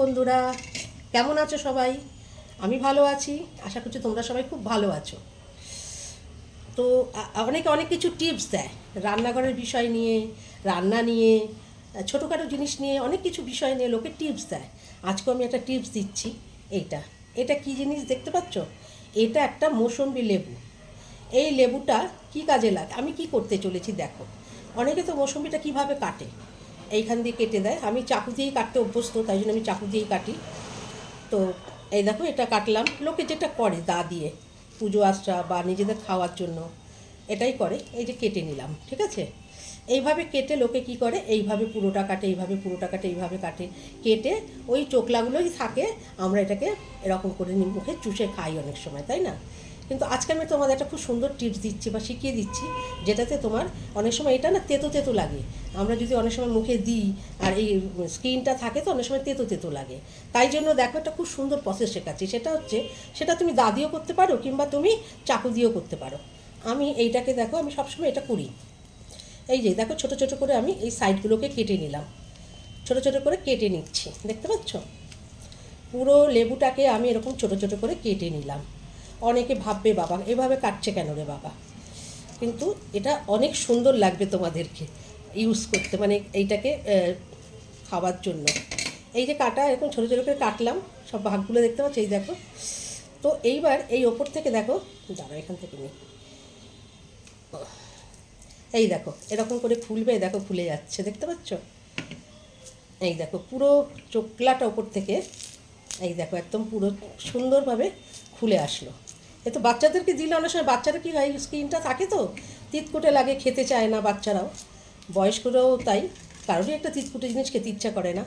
বন্ধুরা, কেমন আছো সবাই? আমি ভালো আছি, আশা করছি তোমরা সবাই খুব ভালো আছো। তো অনেকে অনেক কিছু টিপস দেয় রান্নাঘরের বিষয় নিয়ে, রান্না নিয়ে, ছোটোখাটো জিনিস নিয়ে, অনেক কিছু বিষয় নিয়ে লোকে টিপস দেয়। আজকেও আমি একটা টিপস দিচ্ছি। এইটা এটা কি জিনিস দেখতে পাচ্ছ? এটা একটা মৌসম্বি লেবু। এই লেবুটা কি কাজে লাগে, আমি কি করতে চলেছি দেখো। অনেকে তো মৌসম্বিটা কিভাবে কাটে, এইখান দিয়ে কেটে দেয়। আমি চাকু দিয়েই কাটতে অভ্যস্ত, তাই জন্য আমি চাকু দিয়েই কাটি। তো এই দেখো, এটা কাটলাম। লোকে যেটা করে দা দিয়ে পুজো আশ্রা বা নিজেদের খাওয়ার জন্য এটাই করে। এই যে কেটে নিলাম, ঠিক আছে। এইভাবে কেটে লোকে কি করে, এইভাবে পুরোটা কাটে, এইভাবে পুরোটা কাটে, এইভাবে কাটে। কেটে ওই চোকলাগুলোই থাকে, আমরা এটাকে এরকম করে মুখে চুষে খাই অনেক সময়, তাই না? কিন্তু আজকে আমি তোমাদের একটা খুব সুন্দর টিপস দিচ্ছি বা শিখিয়ে দিচ্ছি, যেটাতে তোমার অনেক সময় এটা না তেতো তেতো লাগে। আমরা যদি অনেক সময় মুখে দিই আর এই স্কিনটা থাকে তো অনেক সময় তেতো তেতো লাগে। তাই জন্য দেখো, একটা খুব সুন্দর প্রসেস শেখাচ্ছি। সেটা হচ্ছে, সেটা তুমি দা দিয়েও করতে পারো কিংবা তুমি চাকু দিয়েও করতে পারো। আমি এইটাকে দেখো, আমি সবসময় এটা করি। এই যে দেখো, ছোটো ছোটো করে আমি এই সাইডগুলোকে কেটে নিলাম, ছোটো ছোটো করে কেটে নিচ্ছি, দেখতে পাচ্ছ? পুরো লেবুটাকে আমি এরকম ছোটো ছোটো করে কেটে নিলাম। অনেকে ভাববে, বাবা এভাবে কাটছে কেন রে বাবা, কিন্তু এটা অনেক সুন্দর লাগবে তোমাদেরকে ইউজ করতে, মানে এইটাকে খাওয়ার জন্য। এই যে কাটা এরকম ছোটো ছোটো করে কাটলাম, সব ভাগগুলো দেখতে পাচ্ছ, এই দেখো। তো এইবার এই ওপর থেকে দেখো, দাঁড়া এখান থেকে নিই, এই দেখো এরকম করে খুলবে, দেখো খুলে যাচ্ছে, দেখতে পাচ্ছ? এই দেখো পুরো চোকলাটা ওপর থেকে, এই দেখো একদম পুরো সুন্দরভাবে খুলে আসলো। এ তো বাচ্চাদেরকে দিলে অনেক সময় বাচ্চারা কী হয়, স্কিনটা থাকে তো তিতকুটে লাগে, খেতে চায় না বাচ্চারাও, বয়স্করাও তাই। কারোরই একটা তিতকুটে জিনিস খেতে ইচ্ছা করে না।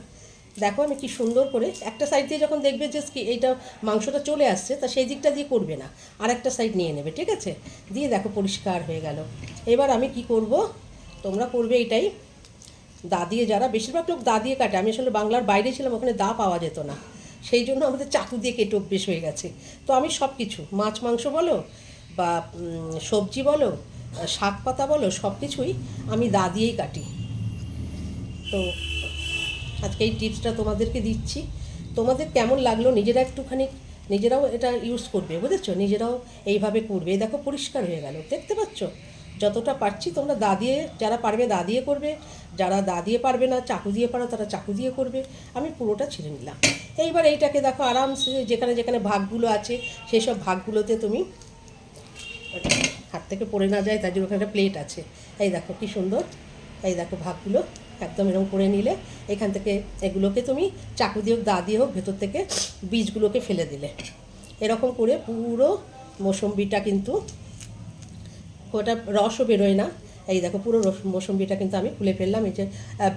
দেখো আমি কি সুন্দর করে একটা সাইড দিয়ে যখন দেখবে যে এইটা মাংসটা চলে আসছে, তা সেই দিকটা দিয়ে করবে না, আর একটা সাইড নিয়ে নেবে, ঠিক আছে? দিয়ে দেখো পরিষ্কার হয়ে গেল। এবার আমি কি করব, তোমরা করবে এটাই। দা দিয়ে, যারা বেশিরভাগ লোক দা দিয়ে কাটে, আমি আসলে বাংলার বাইরে ছিলাম, ওখানে দা পাওয়া যেত না, সেই জন্য আমাদের চাকু দিয়ে কেটে অভ্যেস হয়ে গেছে। তো আমি সব কিছু, মাছ মাংস বলো বা সবজি বলো, শাক পাতা বলো, সব কিছুই আমি দা দিয়েই কাটি। তো আজকে এই টিপসটা তোমাদেরকে দিচ্ছি। তোমাদের কেমন লাগলো নিজেরা একটুখানি, নিজেরাও এটা ইউজ করবে, বুঝেছো? নিজেরাও এইভাবে করবে। এই দেখো পরিষ্কার হয়ে গেল, দেখতে পাচ্ছ? যতটা পারছি তোমরা দা দিয়ে, যারা পারবে দা দিয়ে করবে, যারা দা দিয়ে পারবে না, চাকু দিয়ে পারো, তারা চাকু দিয়ে করবে। আমি পুরোটা ছিঁড়ে নিলাম। এইবার এইটাকে দেখো আরামসে যেখানে যেখানে ভাগগুলো আছে সেই সব ভাগগুলোতে তুমি, হাত থেকে পড়ে না যায় তার জন্য ওখানে একটা প্লেট আছে, এই দেখো কি সুন্দর। এই দেখো ভাগগুলো একদম এরকম করে নিলে, এখান থেকে এগুলোকে তুমি চাকু দিয়ে হোক দা দিয়ে হোক ভেতর থেকে বীজগুলোকে ফেলে দিলে, এরকম করে পুরো মৌসম্বিটা কিন্তু, ওটা রসও বেরোয় না। এই দেখো পুরো মৌসম্বিটা কিন্তু আমি খুলে ফেললাম। এই যে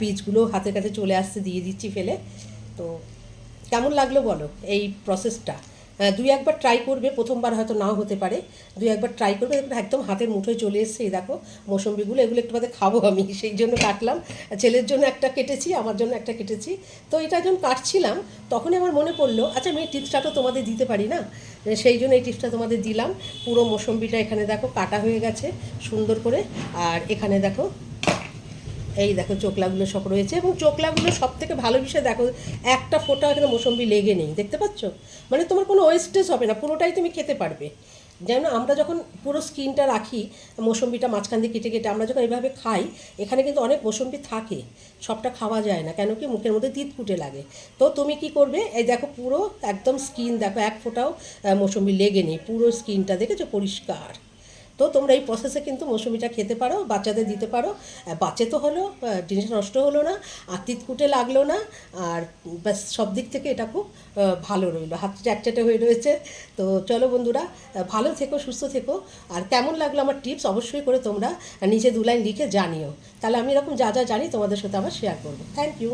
বীজগুলো হাতের কাছে চলে আসছে, দিয়ে দিচ্ছি ফেলে। তো কেমন লাগলো বলো এই প্রসেসটা? দুই একবার ট্রাই করবে, প্রথমবার হয়তো নাও হতে পারে। দুই একবার ট্রাই করবে, দেখবে একদম হাতের মুঠোয় চলে এসছে। এই দেখো মৌসম্বিগুলো, এগুলো একটু বাদে খাবো আমি, সেই জন্য কাটলাম। ছেলের জন্য একটা কেটেছি, আমার জন্য একটা কেটেছি। তো এটা যখন কাটছিলাম তখনই আমার মনে পড়লো, আচ্ছা আমি এই টিপসটা তো তোমাদের দিতে পারি না, সেই জন্য এই টিপসটা তোমাদের দিলাম। পুরো মৌসম্বিটা এখানে দেখো কাটা হয়ে গেছে সুন্দর করে। আর এখানে দেখো, এই দেখো চোকলাগুলো সব রয়েছে, এবং চোকলাগুলো সব থেকে ভালো বিষয় দেখো, একটা ফোঁটা এখানে মৌসম্বি লেগে নেই, দেখতে পাচ্ছ? মানে তোমার কোনো ওয়েস্টেজ হবে না, পুরোটাই তুমি খেতে পারবে। যেমন আমরা যখন পুরো স্কিনটা রাখি, মৌসম্বিটা মাঝখান দিয়ে কেটে কেটে আমরা যখন এইভাবে খাই, এখানে কিন্তু অনেক মৌসম্বি থাকে, সবটা খাওয়া যায় না, কেন কি মুখের মধ্যে তিতকুটে লাগে। তো তুমি কি করবে, এই দেখো পুরো একদম স্কিন দেখো, এক ফোঁটাও মৌসম্বি লেগে নেই, পুরো স্কিনটা দেখেছো পরিষ্কার। তো তোমরা এই প্রসেসে কিন্তু মৌসুমিটা খেতে পারো, বাচ্চাদের দিতে পারো। বাচ্চা তো হলো, জিনিস নষ্ট হলো না, আর তিতকুটে লাগলো না, আর ব্যাস সব দিক থেকে এটা খুব ভালো রইলো, হাত চ্যাটচ্যাটে হয়ে রয়েছে। তো চলো বন্ধুরা, ভালো থেকো, সুস্থ থেকো। আর কেমন লাগলো আমার টিপস অবশ্যই করে তোমরা নিচে 2 লাইন লিখে জানিও, তাহলে আমি এরকম যা যা জানি তোমাদের সাথে আবার শেয়ার করবো। Thank you.